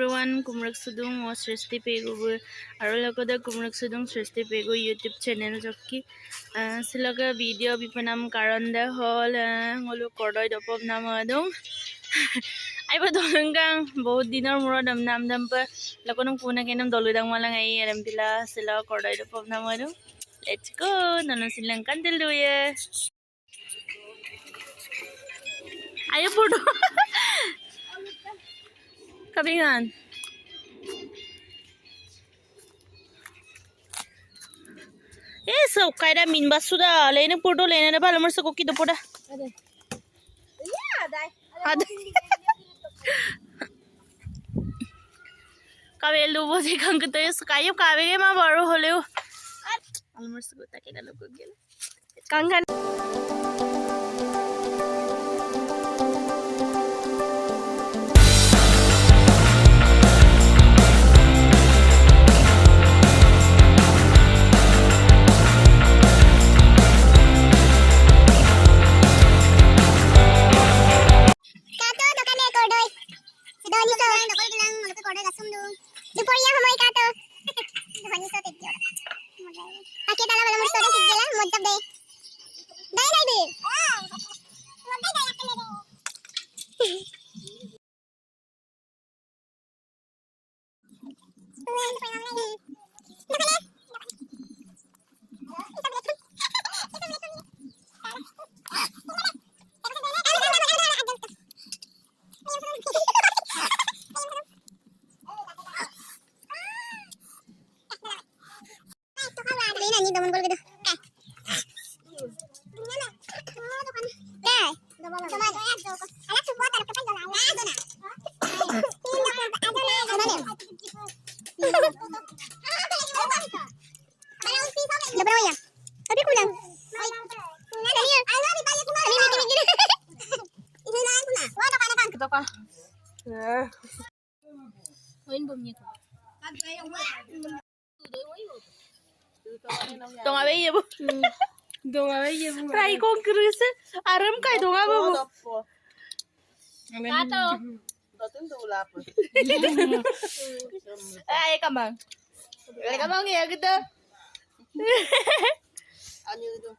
everyone, Kumrak Sudung was Srishti Pegu, Arulakoda Kumrak Sudung Srishti Pegu YouTube channel Joki. Silaga video Bipanam Karanda Hall, Holu Kordoi Dopov Namadum. I put on both dinner Muradam Nam Damper, Lakonum Punakanam Doludam Malanga and Pila, Silla Kordoi Dopov Namadum. Let's go, Nana Silang Kandil do ye. Ayo photo. Kabingan. So kaida min basuda lene photo lene na bala marsa ko kido poda. Ada. Kabe lubo de kan ko to kayo kabe ge ma baro holeo. Almarsa ko ta kina lugo gel. Kangan Donga beye bu. Donga beye bu. Try kong krus. Aram kai donga bu. Kato. Datin do lap. Ay kamang. Ay kamang ya gitu. Ano itu?